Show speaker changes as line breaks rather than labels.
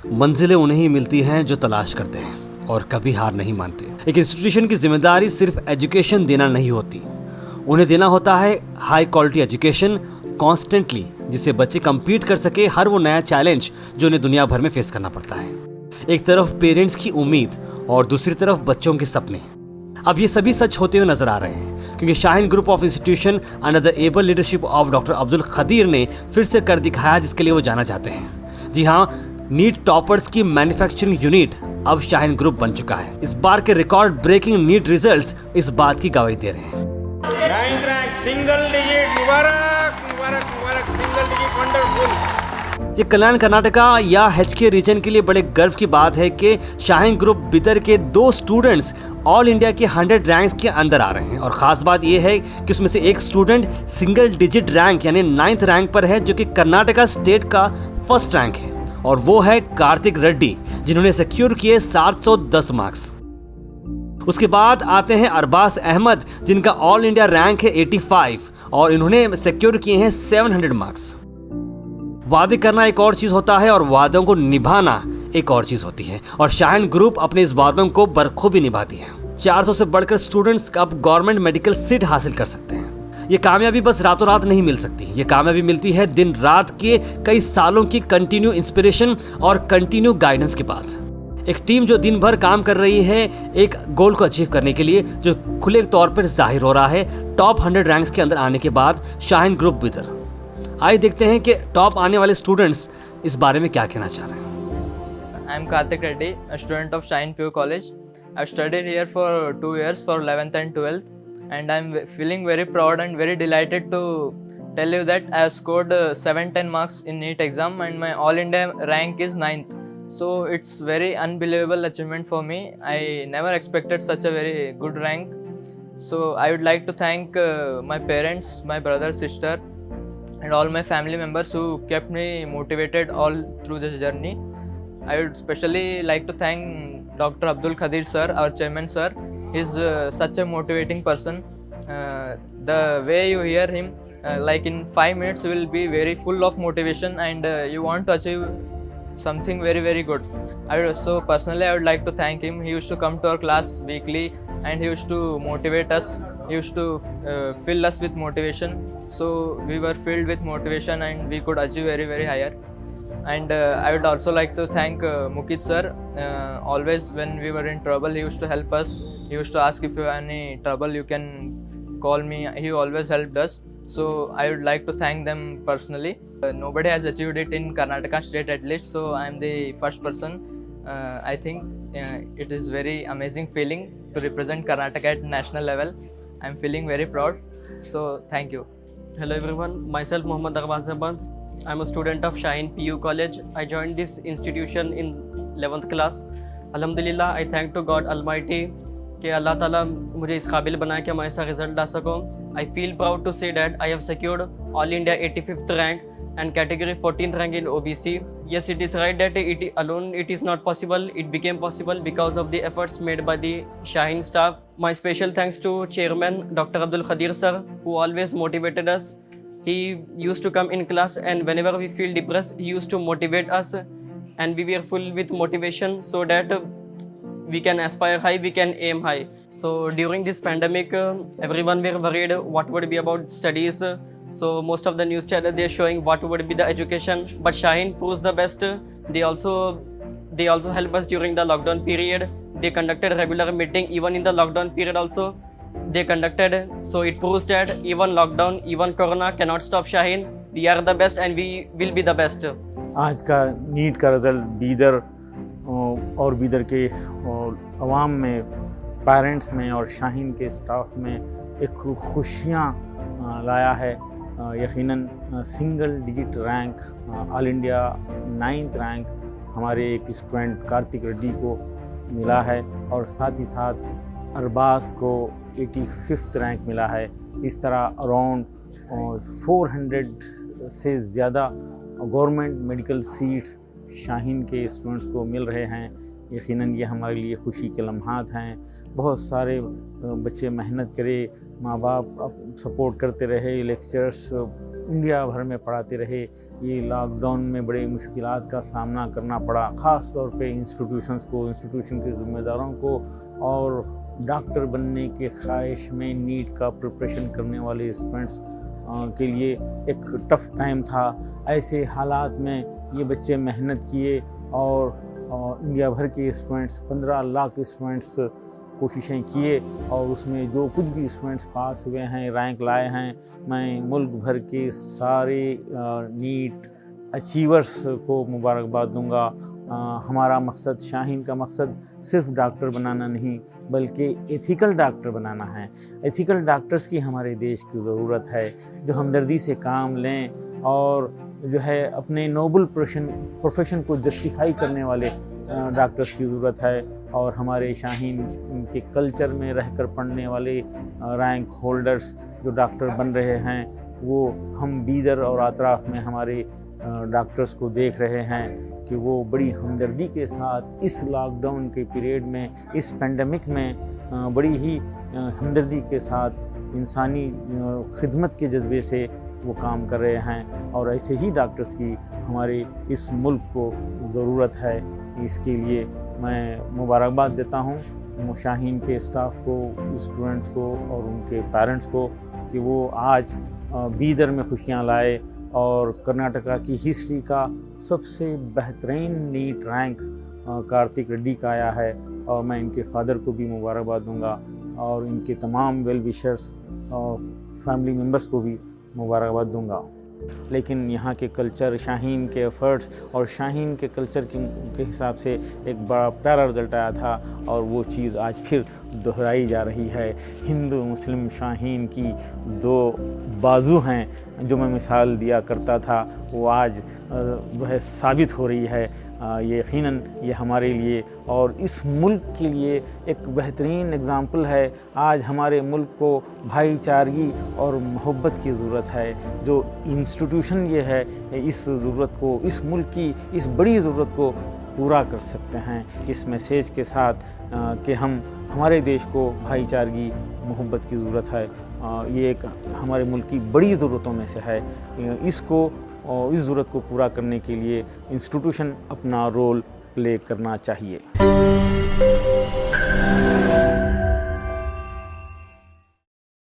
मंजिलें उन्हें ही मिलती हैं जो तलाश करते हैं और कभी हार नहीं मानते। एक इंस्टीट्यूशन की जिम्मेदारी सिर्फ एजुकेशन देना नहीं होती, उन्हें देना होता है हाई क्वालिटी एजुकेशन कॉन्स्टेंटली, जिससे बच्चे compete कर सके हर वो नया चैलेंज जो उन्हें दुनिया भर में फेस करना पड़ता है। एक तरफ पेरेंट्स की उम्मीद और दूसरी तरफ बच्चों के सपने। अब ये सभी सच होते हुए नजर आ रहे हैं, क्योंकि Shaheen group of institution under the able leadership of doctor Abdul Khadir ने फिर से कर दिखाया जिसके लिए वो जाना जाते हैं। जी हाँ, नीट टॉपर्स की मैन्युफैक्चरिंग यूनिट अब शाहीन ग्रुप बन चुका है। इस बार के रिकॉर्ड ब्रेकिंग नीट रिजल्ट्स इस बात की गवाही दे रहे हैं।
9th rank, single digit, मुबारक मुबारक मुबारक, single digit, wonderful।
ये कल्याण कर्नाटका या HK रीजन के लिए बड़े गर्व की बात है कि शाहीन ग्रुप बिदर के 2 स्टूडेंट्स ऑल इंडिया के 100 रैंक्स के अंदर आ रहे हैं। और ख़ास बात यह है कि उसमें से एक स्टूडेंट सिंगल डिजिट रैंक यानी 9th रैंक पर है, जो कि कर्नाटका स्टेट का फर्स्ट रैंक है, और वो है कार्तिक रेड्डी, जिन्होंने सिक्योर किए 710 मार्क्स। उसके बाद आते हैं अरबाज अहमद, जिनका ऑल इंडिया रैंक है 85 और इन्होंने सिक्योर किए हैं 700 मार्क्स। वादे करना एक और चीज़ होता है और वादों को निभाना एक और चीज़ होती है, और शाहीन ग्रुप अपने इस वादों को बखूबी निभाती है। 400 से बढ़कर स्टूडेंट्स अब गवर्नमेंट मेडिकल सीट हासिल कर सकते हैं। ये कामयाबी बस रातों रात नहीं मिल सकती, ये कामयाबी मिलती है दिन रात के कई सालों की कंटिन्यू इंस्पिरेशन और कंटिन्यू गाइडेंस के बाद। एक टीम जो दिन भर काम कर रही है एक गोल को अचीव करने के लिए, जो खुले तौर पर जाहिर हो रहा है टॉप 100 रैंक्स के अंदर आने के बाद शाहीन ग्रुप बिदर। आइए देखते हैं कि टॉप आने वाले स्टूडेंट्स इस बारे में क्या कहना चाह रहे हैं।
I am Karthik Reddy, a student of Shine PU College. I've studied here for 2 years for 11th and 12th, and I'm feeling very proud and very delighted to tell you that I have scored 710 marks in NEET exam and my all India rank is 9th. So it's very unbelievable achievement for me. I never expected such a very good rank. So I would like to thank my parents, my brother, sister, and all my family members who kept me motivated all through this journey. I would especially like to thank Dr. Abdul Khadir sir, our chairman sir. He's such a motivating person. The way you hear him, like in 5 minutes, you will be very full of motivation and you want to achieve something very very good. So personally I would like to thank him. He used to come to our class weekly and he used to motivate us. He used to fill us with motivation, so we were filled with motivation and we could achieve very very higher. And I would also like to thank Mukit sir. Always when we were in trouble, he used to help us. He used to ask if you have any trouble, you can call me. He always helped us. So I would like to thank them personally. Nobody has achieved it in Karnataka state at least, so I am the first person. I think it is very amazing feeling to represent Karnataka at national level. I am feeling very proud. So thank you.
Hello everyone, myself Mohammad Abbas Ahmad. I am a student of Shine PU College. I joined this institution in 11th class. Alhamdulillah, I thank to God Almighty कि अल्लाह ताला मुझे इस काबिल बनाया कि मैं ऐसा result ला सकूँ. I feel proud to say that I have secured All India 85th rank and category 14th rank in OBC. Yes, it is right that it alone it is not possible. It became possible because of the efforts made by the Shaheen staff. My special thanks to Chairman Dr. Abdul Khadir sir, who always motivated us. He used to come in class and whenever we feel depressed, he used to motivate us and we were full with motivation so that we can aspire high, we can aim high. So during this pandemic, everyone were worried what would be about studies. So most of the news channels they're showing what would be the education, but Shaheen proves the best. They also help us during the lockdown period. They conducted regular meeting even in the lockdown period also. They conducted, so it proves that even lockdown, even corona cannot stop Shaheen. We are the best and we will be the best.
आज का NEET का result Bidar और बीदर के अवाम में, parents में और शाहीन के staff में एक खुशियाँ लाया है। यकीनन single digit rank all India 9th rank हमारे एक स्टूडेंट कार्तिक रेड्डी को मिला है और साथ ही साथ अरबाज को 85th रैंक मिला है। इस तरह अराउंड 400 से ज़्यादा गवर्नमेंट मेडिकल सीट्स शाहीन के स्टूडेंट्स को मिल रहे हैं। यकीनन ये हमारे लिए खुशी के लम्हात हैं। बहुत सारे बच्चे मेहनत करे, माँ बाप सपोर्ट करते रहे, लेक्चर्स इंडिया भर में पढ़ाते रहे। ये लॉकडाउन में बड़े मुश्किलात का सामना करना पड़ा, ख़ास तौर पे इंस्टीट्यूशंस को, इंस्टीट्यूशन के ज़िम्मेदारों को, और डॉक्टर बनने के ख्वाहिश में नीट का प्रिपरेशन करने वाले स्टूडेंट्स के लिए एक टफ़ टाइम था। ऐसे हालात में ये बच्चे मेहनत किए और इंडिया भर के स्टूडेंट्स, 15 लाख स्टूडेंट्स कोशिशें किए, और उसमें जो कुछ भी स्टूडेंट्स पास हुए हैं, रैंक लाए हैं, मैं मुल्क भर के सारे नीट अचीवर्स को मुबारकबाद दूंगा। हमारा मकसद, शाहीन का मकसद सिर्फ डॉक्टर बनाना नहीं, बल्कि एथिकल डॉक्टर बनाना है। एथिकल डॉक्टर्स की हमारे देश की ज़रूरत है, जो हमदर्दी से काम लें और जो है अपने नोबल प्रोफेशन को जस्टिफाई करने वाले डॉक्टर्स की ज़रूरत है। और हमारे शाहीन के कल्चर में रहकर पढ़ने वाले रैंक होल्डर्स जो डॉक्टर बन रहे हैं, वो हम बीदर और अतराफ़ में हमारे डॉक्टर्स को देख रहे हैं कि वो बड़ी हमदर्दी के साथ इस लॉकडाउन के पीरियड में, इस पेंडेमिक में बड़ी ही हमदर्दी के साथ इंसानी खिदमत के जज्बे से वो काम कर रहे हैं। और ऐसे ही डॉक्टर्स की हमारे इस मुल्क को ज़रूरत है। इसके लिए मैं मुबारकबाद देता हूँ शाहीन के स्टाफ को, स्टूडेंट्स को और उनके पेरेंट्स को कि वो आज बीदर में खुशियाँ लाए और कर्नाटका की हिस्ट्री का सबसे बेहतरीन नीट रैंक कार्तिक रेड्डी का आया है। और मैं इनके फादर को भी मुबारकबाद दूंगा और इनके तमाम वेल विशर्स और फैमिली मेम्बर्स को भी मुबारकबाद दूंगा। लेकिन यहाँ के कल्चर, शाहीन के एफ़र्ट्स और शाहीन के कल्चर के हिसाब से एक बड़ा प्यारा रिज़ल्ट आया था, और वो चीज़ आज फिर दोहराई जा रही है। हिंदू मुस्लिम शाहीन की दो बाजू हैं, जो मैं मिसाल दिया करता था, वो आज वह साबित हो रही है। ये यकीनन ये हमारे लिए और इस मुल्क के लिए एक बेहतरीन एग्ज़ाम्पल है। आज हमारे मुल्क को भाईचारगी और मोहब्बत की ज़रूरत है। जो इंस्टीट्यूशन ये है, इस ज़रूरत को, इस मुल्क की इस बड़ी ज़रूरत को पूरा कर सकते हैं, इस मैसेज के साथ कि हमारे देश को भाईचारगी, मोहब्बत की ज़रूरत है। ये एक हमारे मुल्क की बड़ी ज़रूरतों में से है। इसको और इस ज़रूरत को पूरा करने के लिए इंस्टीट्यूशन अपना रोल प्ले करना चाहिए।